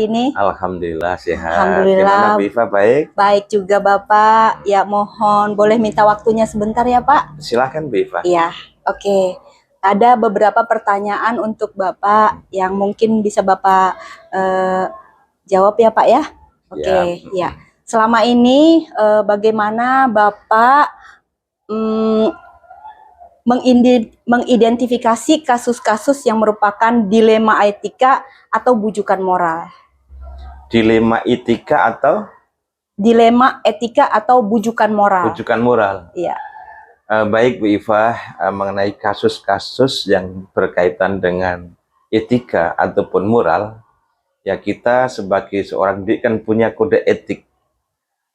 hari ini? Alhamdulillah sehat. Alhamdulillah. Gimana Bu Iva, baik? Baik juga Bapak. Ya mohon boleh minta waktunya sebentar ya Pak? Silahkan Bu Iva. Iya, oke. Ada beberapa pertanyaan untuk Bapak yang mungkin bisa Bapak jawab ya Pak ya? Oke, ya. Selama ini bagaimana Bapak mengidentifikasi kasus-kasus yang merupakan dilema etika atau bujukan moral? Dilema etika atau? Dilema etika atau bujukan moral. Bujukan moral. Iya. Baik Bu Iva, mengenai kasus-kasus yang berkaitan dengan etika ataupun moral, ya kita sebagai seorang didik kan punya kode etik.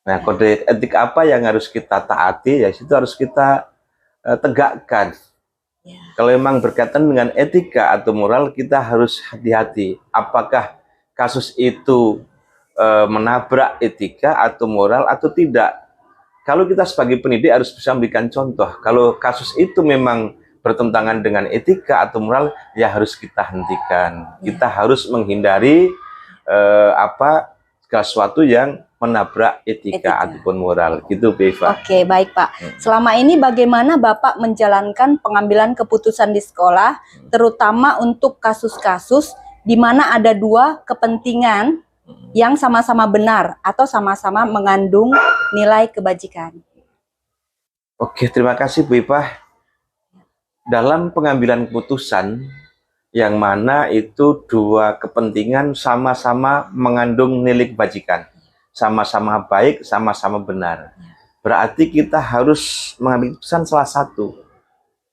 Nah, kode etik apa yang harus kita taati? Ya itu harus kita tegakkan. Ya. Kalau memang berkaitan dengan etika atau moral, kita harus hati-hati. Apakah kasus itu menabrak etika atau moral atau tidak? Kalau kita sebagai pendidik harus bisa memberikan contoh. Kalau kasus itu memang bertentangan dengan etika atau moral, ya harus kita hentikan. Ya. Kita harus menghindari segala sesuatu yang menabrak etika ataupun moral, gitu Beva. Oke, baik Pak. Selama ini bagaimana Bapak menjalankan pengambilan keputusan di sekolah, terutama untuk kasus-kasus di mana ada dua kepentingan yang sama-sama benar atau sama-sama mengandung nilai kebajikan? Oke, terima kasih Bu Ipah. Dalam pengambilan keputusan yang mana itu dua kepentingan sama-sama mengandung nilai kebajikan, sama-sama baik, sama-sama benar. Berarti kita harus mengambil keputusan salah satu.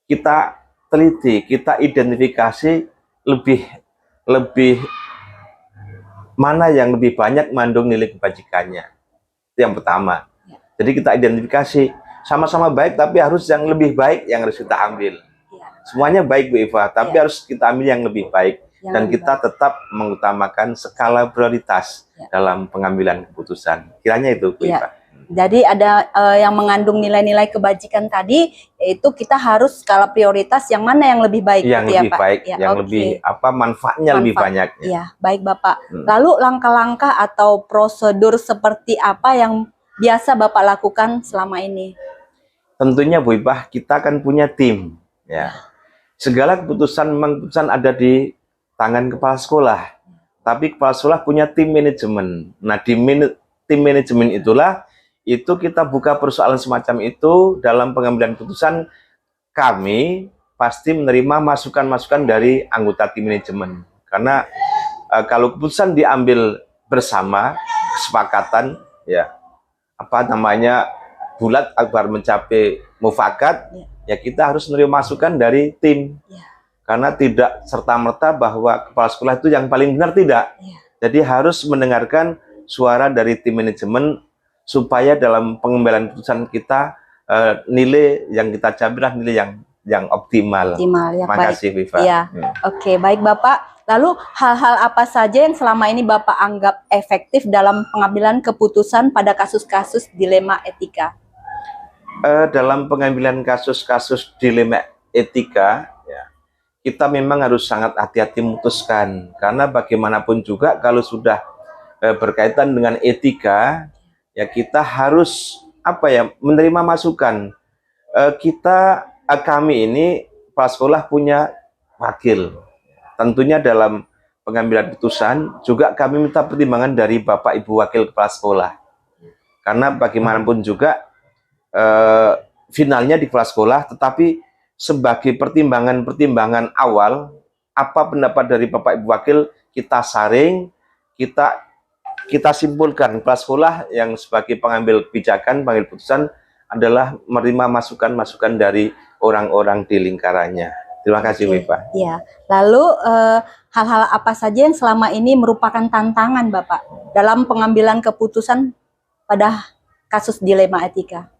Kita teliti, kita identifikasi lebih mana yang lebih banyak mengandung nilai kebajikannya. Itu yang pertama. Jadi kita identifikasi sama-sama baik, tapi harus yang lebih baik yang harus kita ambil. Semuanya baik Bu Eva, tapi harus kita ambil yang lebih baik. Dan kita tetap mengutamakan skala prioritas dalam pengambilan keputusan. Kiranya itu Bu Eva. Jadi ada yang mengandung nilai-nilai kebajikan tadi, yaitu kita harus skala prioritas yang mana yang lebih baik, yang gitu lebih ya, baik, Pak? yang lebih manfaatnya lebih banyak. Ya, baik Bapak. Lalu langkah-langkah atau prosedur seperti apa yang biasa Bapak lakukan selama ini? Tentunya Bu Ibah, kita kan punya tim, ya. Segala keputusan ada di tangan kepala sekolah, tapi kepala sekolah punya tim manajemen. Nah, di tim manajemen itulah kita buka persoalan semacam itu. Dalam pengambilan keputusan, kami pasti menerima masukan-masukan dari anggota tim manajemen. Karena kalau keputusan diambil bersama, kesepakatan, ya bulat agar mencapai mufakat, ya kita harus menerima masukan dari tim. Karena tidak serta-merta bahwa kepala sekolah itu yang paling benar, tidak. Jadi harus mendengarkan suara dari tim manajemen supaya dalam pengambilan keputusan kita nilai yang kita capai nilai yang optimal. Ya, makasih Viva. Ya. Oke, baik Bapak. Lalu hal-hal apa saja yang selama ini Bapak anggap efektif dalam pengambilan keputusan pada kasus-kasus dilema etika? Dalam pengambilan kasus-kasus dilema etika, ya, kita memang harus sangat hati-hati memutuskan. Karena bagaimanapun juga kalau sudah berkaitan dengan etika, ya kita harus menerima masukan. Kami ini kepala sekolah punya wakil. Tentunya dalam pengambilan keputusan juga kami minta pertimbangan dari Bapak Ibu Wakil Kepala Sekolah. Karena bagaimanapun juga finalnya di kepala sekolah, tetapi sebagai pertimbangan awal, apa pendapat dari Bapak Ibu Wakil kita saring, kita simpulkan. Kepala sekolah yang sebagai pengambil kebijakan, pengambil keputusan adalah menerima masukan-masukan dari orang-orang di lingkarannya. Terima kasih, Bapak. Ya. Lalu hal-hal apa saja yang selama ini merupakan tantangan Bapak dalam pengambilan keputusan pada kasus dilema etika?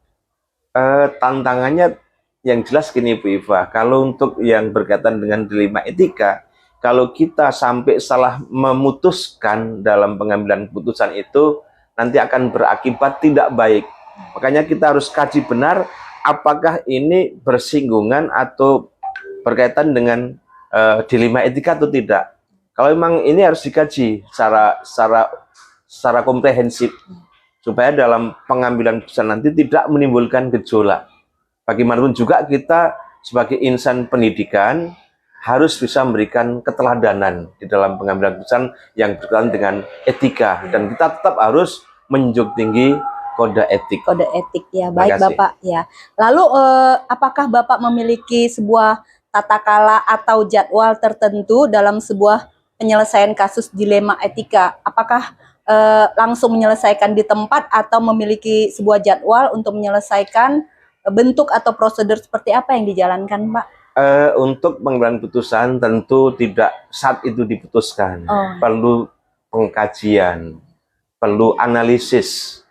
Tantangannya yang jelas gini Bu Iva, kalau untuk yang berkaitan dengan dilema etika, kalau kita sampai salah memutuskan dalam pengambilan keputusan itu, nanti akan berakibat tidak baik. Makanya kita harus kaji benar apakah ini bersinggungan atau berkaitan dengan dilema etika atau tidak. Kalau memang ini harus dikaji secara komprehensif supaya dalam pengambilan keputusan nanti tidak menimbulkan gejolak. Bagaimanapun juga kita sebagai insan pendidikan harus bisa memberikan keteladanan di dalam pengambilan keputusan yang berkaitan dengan etika, dan kita tetap harus menjunjung tinggi kode etik. Kode etik ya, baik kasih. Bapak ya. Lalu apakah Bapak memiliki sebuah tata kala atau jadwal tertentu dalam sebuah penyelesaian kasus dilema etika? Apakah langsung menyelesaikan di tempat atau memiliki sebuah jadwal untuk menyelesaikan bentuk atau prosedur seperti apa yang dijalankan, Pak? Untuk pengambilan putusan tentu tidak saat itu diputuskan. Perlu pengkajian, perlu analisis,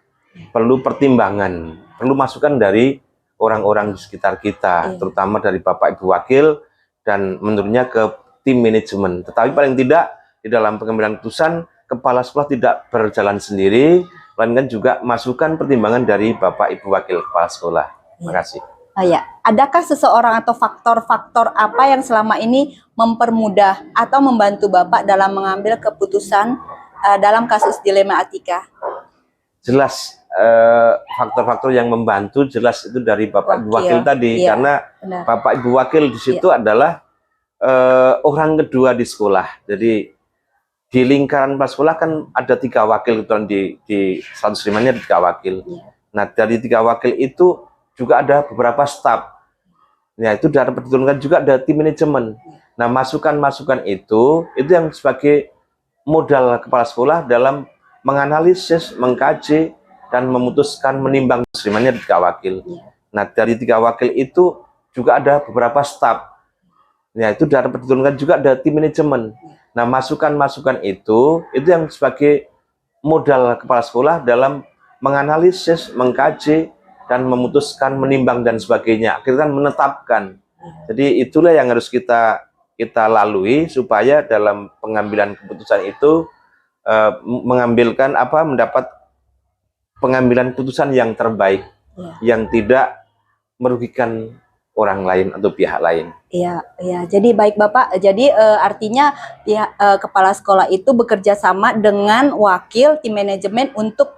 perlu pertimbangan, perlu masukan dari orang-orang di sekitar kita, terutama dari Bapak Ibu Wakil dan menurutnya ke tim manajemen. Tetapi paling tidak di dalam pengambilan putusan kepala sekolah tidak berjalan sendiri, melainkan juga masukan pertimbangan dari Bapak Ibu Wakil Kepala Sekolah. Terima kasih. Ya, adakah seseorang atau faktor-faktor apa yang selama ini mempermudah atau membantu Bapak dalam mengambil keputusan dalam kasus dilema etika? Jelas faktor-faktor yang membantu jelas itu dari Bapak Ibu Wakil tadi, karena Bapak Ibu Wakil di situ adalah orang kedua di sekolah. Jadi di lingkaran kepala sekolah kan ada 3 wakil, di 105-nya ada 3 wakil. Nah, dari 3 wakil itu juga ada beberapa staf. Ya, itu dapat diturunkan juga ada tim manajemen. Nah, masukan-masukan itu yang sebagai modal kepala sekolah dalam menganalisis, mengkaji, dan memutuskan menimbang keserimanya di 3 wakil. Nah, dari 3 wakil itu juga ada beberapa staf. Ya, itu dapat diturunkan juga ada tim manajemen. Nah, masukan-masukan itu yang sebagai modal kepala sekolah dalam menganalisis, mengkaji, dan memutuskan, menimbang, dan sebagainya. Akhirnya menetapkan. Jadi itulah yang harus kita lalui supaya dalam pengambilan keputusan itu mendapat pengambilan keputusan yang terbaik, yang tidak merugikan orang lain atau pihak lain. Iya, ya. Jadi baik Bapak. Jadi artinya pihak kepala sekolah itu bekerja sama dengan wakil tim manajemen untuk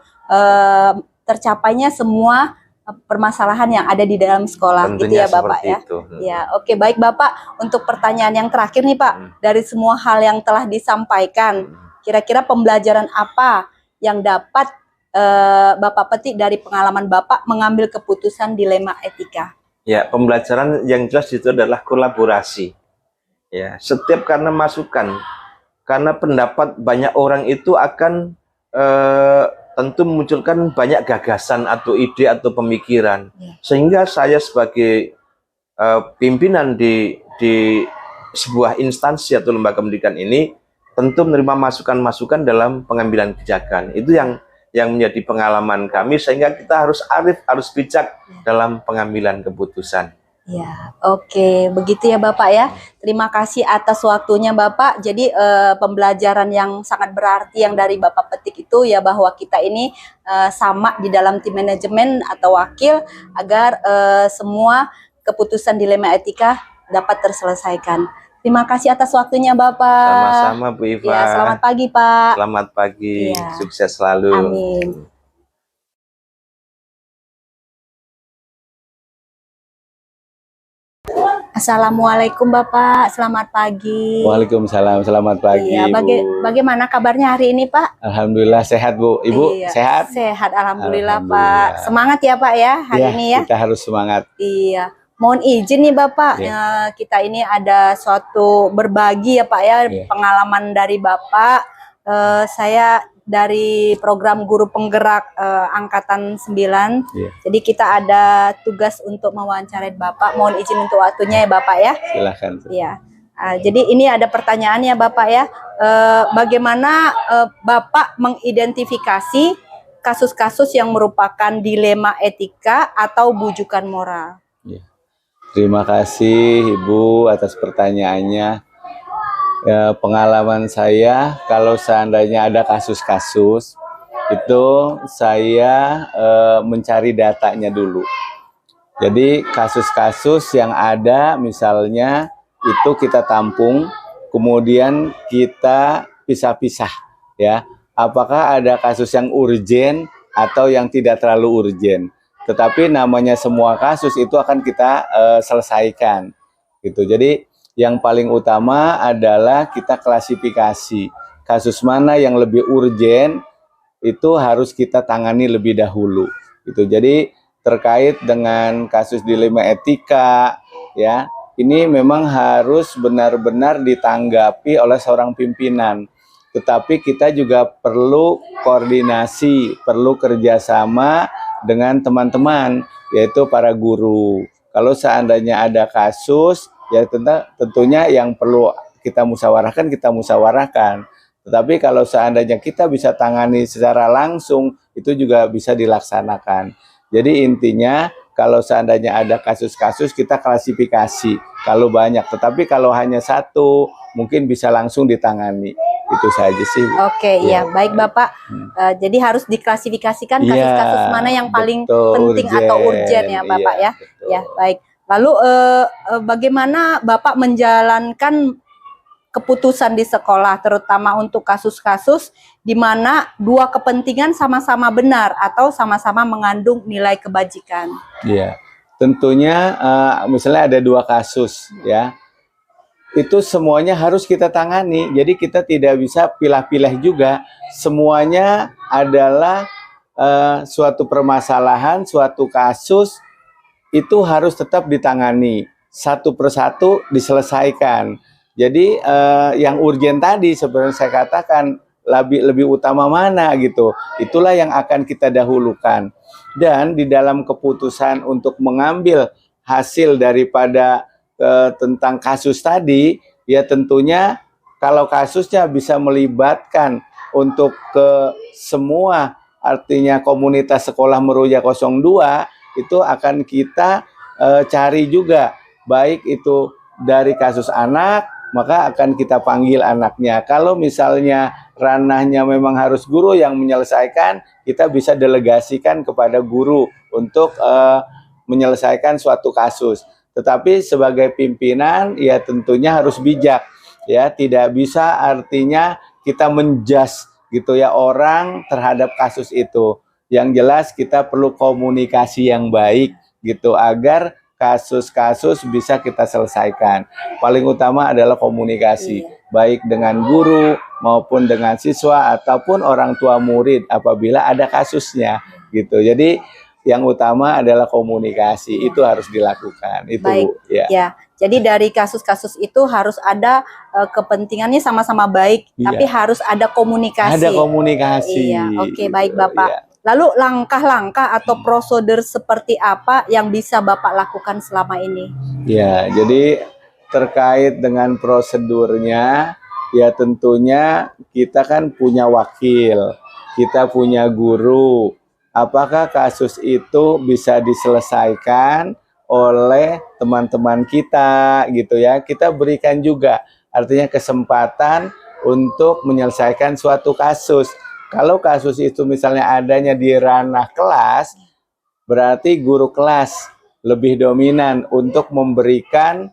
tercapainya semua permasalahan yang ada di dalam sekolah. Tentunya gitu ya Bapak ya. Itu. Ya, oke, baik Bapak. Untuk pertanyaan yang terakhir nih Pak, dari semua hal yang telah disampaikan, kira-kira pembelajaran apa yang dapat Bapak petik dari pengalaman Bapak mengambil keputusan dilema etika? Ya, pembelajaran yang jelas itu adalah kolaborasi. Ya, setiap karena masukan, karena pendapat banyak orang itu akan tentu memunculkan banyak gagasan atau ide atau pemikiran, sehingga saya sebagai pimpinan di sebuah instansi atau lembaga pendidikan ini tentu menerima masukan-masukan dalam pengambilan kebijakan. Itu yang menjadi pengalaman kami, sehingga kita harus arif, harus bijak dalam pengambilan keputusan. Ya, oke, begitu ya Bapak ya. Terima kasih atas waktunya Bapak. Jadi pembelajaran yang sangat berarti yang dari Bapak petik itu ya, bahwa kita ini sama di dalam tim manajemen atau wakil agar semua keputusan dilema etika dapat terselesaikan. Terima kasih atas waktunya Bapak. Sama-sama Bu Iva. Ya, selamat pagi Pak. Selamat pagi, ya. Sukses selalu. Amin. Assalamualaikum Bapak, selamat pagi. Waalaikumsalam, selamat pagi. Iya, bagaimana kabarnya hari ini Pak? Alhamdulillah sehat Bu. Ibu sehat? Sehat, alhamdulillah Pak. Semangat ya Pak ya hari ini ya. Kita harus semangat. Iya. Mohon izin nih Bapak, kita ini ada suatu berbagi ya Pak ya, pengalaman dari Bapak. Saya dari program Guru Penggerak Angkatan 9. Jadi kita ada tugas untuk mewawancarai Bapak. Mohon izin untuk waktunya ya Bapak ya. Silahkan. Iya. Jadi ini ada pertanyaannya Bapak ya. Bagaimana Bapak mengidentifikasi kasus-kasus yang merupakan dilema etika atau bujukan moral? Terima kasih Ibu atas pertanyaannya. Pengalaman saya, kalau seandainya ada kasus-kasus, itu saya mencari datanya dulu. Jadi kasus-kasus yang ada misalnya itu kita tampung, kemudian kita pisah-pisah ya. Apakah ada kasus yang urgen atau yang tidak terlalu urgen. Tetapi namanya semua kasus itu akan kita selesaikan gitu. Jadi yang paling utama adalah kita klasifikasi kasus mana yang lebih urgen itu harus kita tangani lebih dahulu gitu. Jadi terkait dengan kasus dilema etika ya, ini memang harus benar-benar ditanggapi oleh seorang pimpinan. Tetapi kita juga perlu koordinasi, perlu kerjasama dengan teman-teman, yaitu para guru. Kalau seandainya ada kasus, ya tentunya yang perlu kita musyawarahkan. Tetapi kalau seandainya kita bisa tangani secara langsung, itu juga bisa dilaksanakan. Jadi intinya, kalau seandainya ada kasus-kasus, kita klasifikasi. Kalau banyak, tetapi kalau hanya satu, mungkin bisa langsung ditangani. Itu saja sih. Oke, ya baik Bapak. Jadi harus diklasifikasikan kasus-kasus mana yang paling penting atau urgen ya Bapak ya. Betul. Ya baik. Lalu bagaimana Bapak menjalankan keputusan di sekolah, terutama untuk kasus-kasus di mana dua kepentingan sama-sama benar atau sama-sama mengandung nilai kebajikan? Iya, tentunya misalnya ada dua kasus ya. Itu semuanya harus kita tangani. Jadi kita tidak bisa pilah-pilah juga. Semuanya adalah suatu permasalahan, suatu kasus itu harus tetap ditangani. Satu persatu diselesaikan. Jadi yang urgen tadi sebenarnya saya katakan lebih utama mana gitu. Itulah yang akan kita dahulukan. Dan di dalam keputusan untuk mengambil hasil daripada tentang kasus tadi, ya tentunya kalau kasusnya bisa melibatkan untuk ke semua, artinya komunitas sekolah Meruya 02, itu akan kita cari juga, baik itu dari kasus anak, maka akan kita panggil anaknya. Kalau misalnya ranahnya memang harus guru yang menyelesaikan, kita bisa delegasikan kepada guru untuk menyelesaikan suatu kasus. Tetapi sebagai pimpinan ya tentunya harus bijak ya, tidak bisa artinya kita menjudge gitu ya orang terhadap kasus itu. Yang jelas kita perlu komunikasi yang baik gitu agar kasus-kasus bisa kita selesaikan. Paling utama adalah komunikasi baik dengan guru maupun dengan siswa ataupun orang tua murid apabila ada kasusnya gitu. Jadi yang utama adalah komunikasi, itu harus dilakukan. Itu baik, ya. Jadi dari kasus-kasus itu harus ada kepentingannya sama-sama baik, tapi harus ada komunikasi. Ada komunikasi. Iya, oke, baik Bapak. Lalu langkah-langkah atau prosedur seperti apa yang bisa Bapak lakukan selama ini? Ya, jadi terkait dengan prosedurnya, ya tentunya kita kan punya wakil, kita punya guru. Apakah kasus itu bisa diselesaikan oleh teman-teman kita gitu ya, kita berikan juga artinya kesempatan untuk menyelesaikan suatu kasus. Kalau kasus itu misalnya adanya di ranah kelas, berarti guru kelas lebih dominan untuk memberikan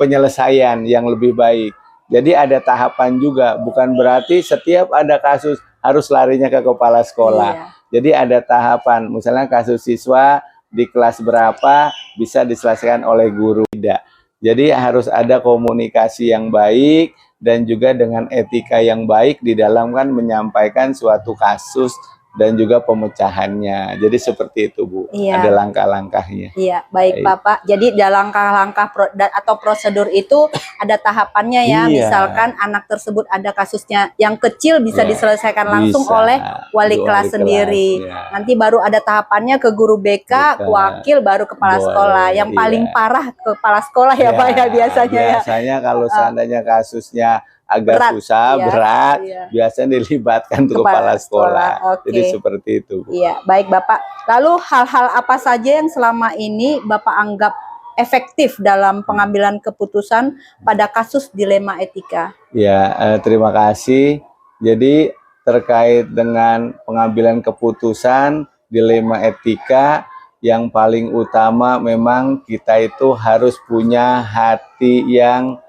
penyelesaian yang lebih baik. Jadi ada tahapan juga, bukan berarti setiap ada kasus harus larinya ke kepala sekolah. Jadi ada tahapan, misalnya kasus siswa di kelas berapa bisa diselesaikan oleh guru, tidak. Jadi harus ada komunikasi yang baik dan juga dengan etika yang baik di dalam kan menyampaikan suatu kasus dan juga pemecahannya. Jadi seperti itu Bu, ada langkah-langkahnya. Iya, baik Bapak. Jadi dalam langkah-langkah atau prosedur itu ada tahapannya ya. Misalkan anak tersebut ada kasusnya yang kecil bisa diselesaikan langsung oleh wali kelas sendiri. Nanti baru ada tahapannya ke guru BK, wakil, baru kepala sekolah. Yang paling parah kepala sekolah ya Pak ya biasanya ya. Biasanya kalau seandainya kasusnya agak susah, berat, biasanya dilibatkan ke kepala sekolah. Jadi seperti itu. Iya, baik Bapak. Lalu hal-hal apa saja yang selama ini Bapak anggap efektif dalam pengambilan keputusan pada kasus dilema etika? Ya, terima kasih. Jadi terkait dengan pengambilan keputusan dilema etika, yang paling utama memang kita itu harus punya hati yang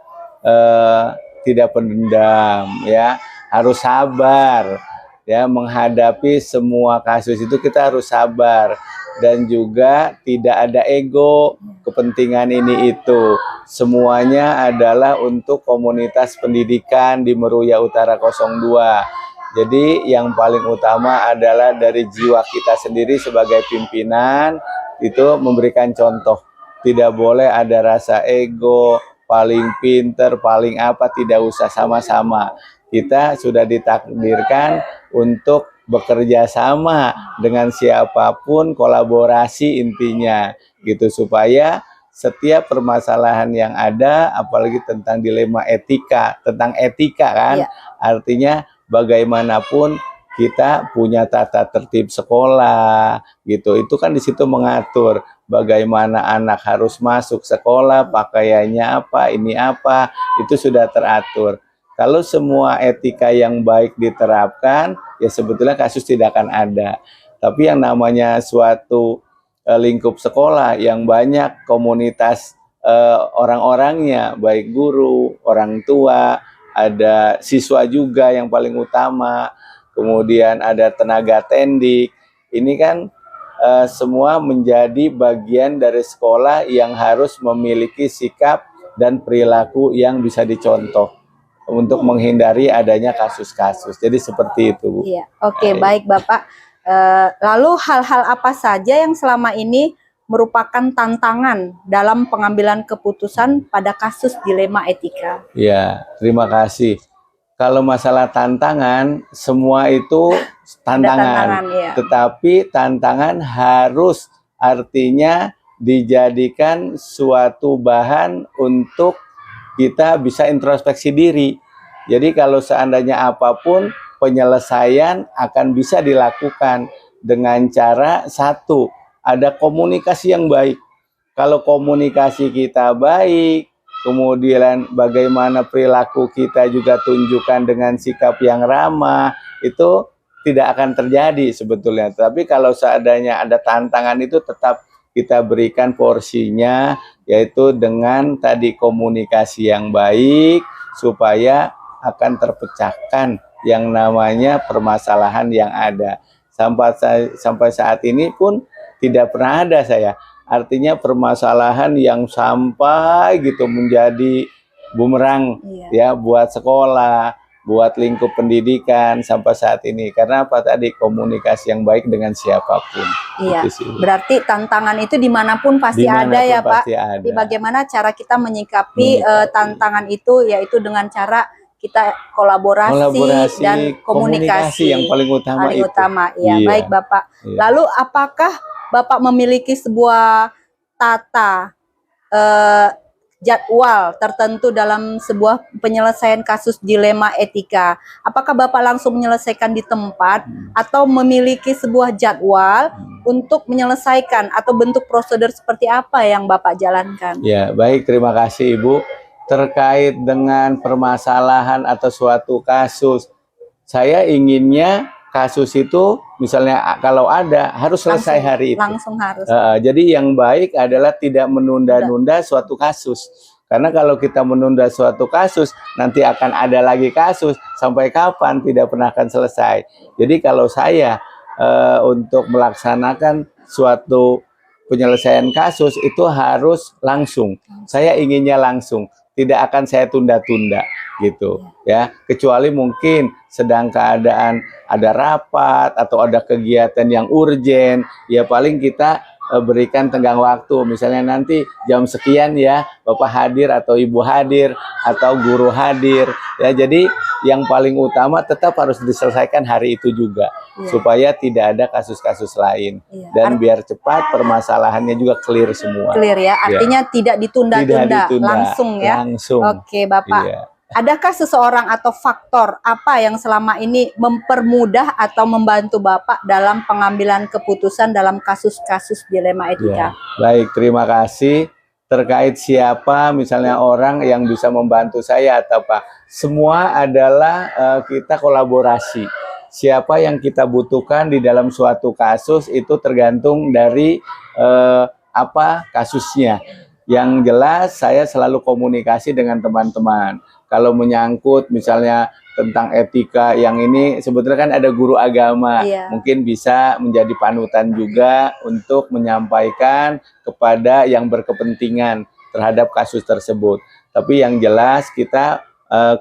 tidak pendendam, ya, harus sabar, ya, menghadapi semua kasus itu kita harus sabar, dan juga tidak ada ego, kepentingan ini itu, semuanya adalah untuk komunitas pendidikan di Meruya Utara 02. Jadi yang paling utama adalah dari jiwa kita sendiri sebagai pimpinan, itu memberikan contoh. Tidak boleh ada rasa ego, paling pinter, paling apa, tidak usah, sama-sama. Kita sudah ditakdirkan untuk bekerja sama dengan siapapun, kolaborasi intinya, gitu, supaya setiap permasalahan yang ada, apalagi tentang dilema etika, tentang etika kan, artinya bagaimanapun kita punya tata tertib sekolah, gitu. Itu kan di situ mengatur bagaimana anak harus masuk sekolah, pakaiannya apa, ini apa, itu sudah teratur. Kalau semua etika yang baik diterapkan, ya sebetulnya kasus tidak akan ada. Tapi yang namanya suatu lingkup sekolah yang banyak komunitas orang-orangnya, baik guru, orang tua, ada siswa juga yang paling utama, kemudian ada tenaga tendik, ini kan semua menjadi bagian dari sekolah yang harus memiliki sikap dan perilaku yang bisa dicontoh untuk menghindari adanya kasus-kasus. Jadi seperti itu, Bu. Iya, oke, baik Bapak. Lalu hal-hal apa saja yang selama ini merupakan tantangan dalam pengambilan keputusan pada kasus dilema etika? Ya, terima kasih. Kalau masalah tantangan, semua itu tantangan, ya. Tetapi tantangan harus artinya dijadikan suatu bahan untuk kita bisa introspeksi diri. Jadi kalau seandainya apapun, penyelesaian akan bisa dilakukan dengan cara satu, ada komunikasi yang baik. Kalau komunikasi kita baik, kemudian bagaimana perilaku kita juga tunjukkan dengan sikap yang ramah, itu tidak akan terjadi sebetulnya. Tapi kalau seadanya ada tantangan itu tetap kita berikan porsinya, yaitu dengan tadi komunikasi yang baik, supaya akan terpecahkan yang namanya permasalahan yang ada. Sampai saat ini pun tidak pernah ada saya. Artinya permasalahan yang sampai gitu menjadi bumerang, ya, buat sekolah, buat lingkup pendidikan sampai saat ini. Karena apa tadi? Komunikasi yang baik dengan siapapun. Iya, berarti tantangan itu dimanapun pasti ada ya Pak. Ada. Bagaimana cara kita menyikapi tantangan itu, yaitu dengan cara kita kolaborasi dan komunikasi yang paling utama. Paling utama, ya. Iya. Baik Bapak. Iya. Lalu apakah Bapak memiliki sebuah tata jadwal tertentu dalam sebuah penyelesaian kasus dilema etika? Apakah Bapak langsung menyelesaikan di tempat atau memiliki sebuah jadwal untuk menyelesaikan, atau bentuk prosedur seperti apa yang Bapak jalankan? Ya, baik, terima kasih Ibu. Terkait dengan permasalahan atau suatu kasus, saya inginnya kasus itu misalnya kalau ada harus selesai hari itu. Langsung harus. Jadi yang baik adalah tidak menunda-nunda suatu kasus. Karena kalau kita menunda suatu kasus, nanti akan ada lagi kasus. Sampai kapan tidak pernah akan selesai. Jadi kalau saya untuk melaksanakan suatu penyelesaian kasus itu harus langsung. Saya inginnya langsung. Tidak akan saya tunda-tunda gitu ya, kecuali mungkin sedang keadaan ada rapat atau ada kegiatan yang urgen, ya paling kita berikan tenggang waktu, misalnya nanti jam sekian ya Bapak hadir atau Ibu hadir atau guru hadir ya. Jadi yang paling utama tetap harus diselesaikan hari itu juga, supaya tidak ada kasus-kasus lain, dan biar cepat permasalahannya juga clear semua. Clear ya, artinya tidak ditunda-tunda, langsung ya. Langsung. Oke Bapak. Adakah seseorang atau faktor apa yang selama ini mempermudah atau membantu Bapak dalam pengambilan keputusan dalam kasus-kasus dilema etika? Baik, terima kasih. Terkait siapa misalnya orang yang bisa membantu saya atau apa, semua adalah kita kolaborasi. Siapa yang kita butuhkan di dalam suatu kasus itu tergantung dari apa kasusnya. yang jelas saya selalu komunikasi dengan teman-teman. Kalau menyangkut misalnya tentang etika yang ini, sebetulnya kan ada guru agama, mungkin bisa menjadi panutan juga untuk menyampaikan kepada yang berkepentingan terhadap kasus tersebut. Tapi yang jelas kita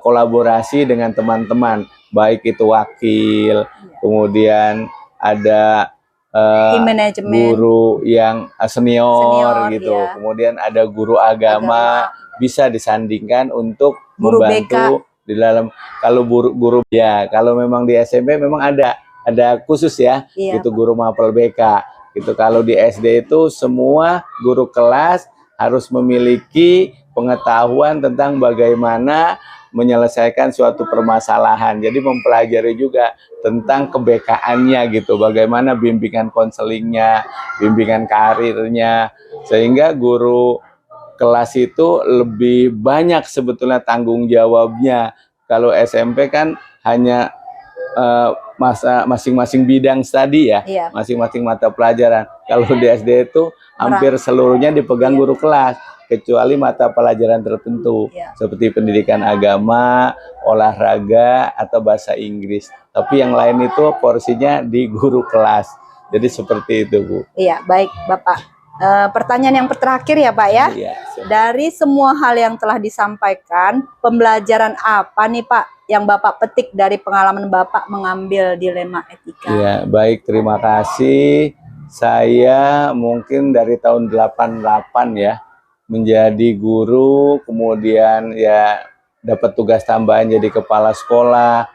kolaborasi dengan teman-teman, baik itu wakil, kemudian ada tim manajemen, guru yang senior gitu, kemudian ada guru agama, bisa disandingkan untuk guru membantu BK. Di dalam, kalau guru ya, kalau memang di SMP memang ada khusus ya, itu guru mapel BK gitu. Kalau di SD itu semua guru kelas harus memiliki pengetahuan tentang bagaimana menyelesaikan suatu permasalahan. Jadi mempelajari juga tentang keBK-annya gitu, bagaimana bimbingan konselingnya, bimbingan karirnya, sehingga guru kelas itu lebih banyak sebetulnya tanggung jawabnya. Kalau SMP kan hanya masing-masing bidang studi ya, masing-masing mata pelajaran. Kalau di SD itu hampir seluruhnya dipegang guru kelas, kecuali mata pelajaran tertentu seperti pendidikan agama, olahraga, atau bahasa Inggris. Tapi yang lain itu porsinya di guru kelas. Jadi seperti itu, Bu. Iya, baik Bapak. Pertanyaan yang terakhir ya Pak ya. Dari semua hal yang telah disampaikan, pembelajaran apa nih Pak yang Bapak petik dari pengalaman Bapak mengambil dilema etika? Ya, baik, terima kasih. Saya mungkin dari tahun 88 ya menjadi guru, kemudian ya dapat tugas tambahan jadi kepala sekolah.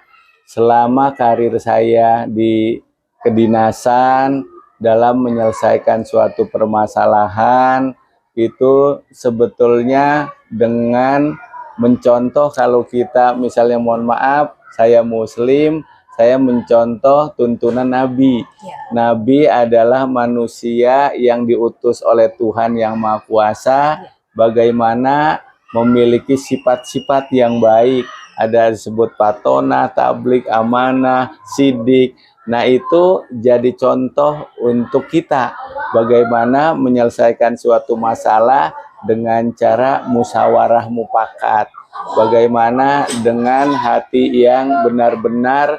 Selama karir saya di kedinasan dalam menyelesaikan suatu permasalahan itu sebetulnya dengan mencontoh, kalau kita misalnya mohon maaf, saya Muslim, saya mencontoh tuntunan Nabi. Nabi adalah manusia yang diutus oleh Tuhan yang Maha Kuasa, bagaimana memiliki sifat-sifat yang baik. Ada disebut patona, tablik, amanah, sidik. Nah itu jadi contoh untuk kita bagaimana menyelesaikan suatu masalah dengan cara musyawarah mufakat. Bagaimana dengan hati yang benar-benar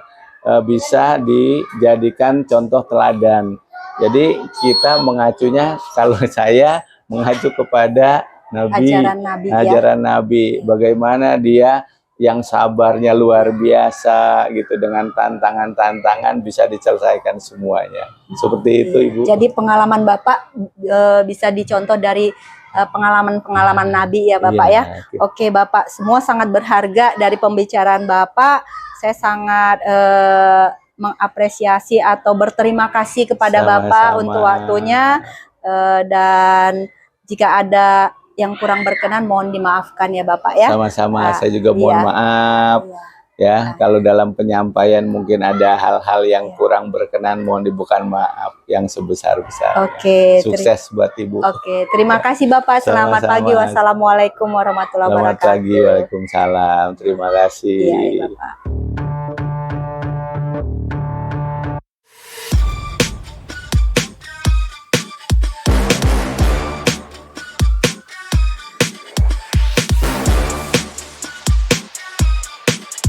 bisa dijadikan contoh teladan. Jadi kita mengacunya, kalau saya mengacu kepada Nabi, ajaran Nabi, bagaimana dia yang sabarnya luar biasa gitu, dengan tantangan-tantangan bisa diselesaikan semuanya. Seperti itu, Ibu. Jadi pengalaman Bapak bisa dicontoh dari pengalaman-pengalaman Nabi ya Bapak ya. Oke Bapak, semua sangat berharga dari pembicaraan Bapak. Saya sangat mengapresiasi atau berterima kasih kepada Bapak untuk waktunya, dan jika ada yang kurang berkenan mohon dimaafkan ya Bapak ya. Sama-sama, saya juga mohon maaf ya kalau dalam penyampaian mungkin ada hal-hal yang kurang berkenan, mohon dibukan maaf yang sebesar-besarnya. Oke, sukses buat Ibu. Oke, terima kasih Bapak. Selamat pagi. Wassalamualaikum warahmatullahi wabarakatuh. Selamat pagi, waalaikumsalam. Terima kasih. Iya, Bapak.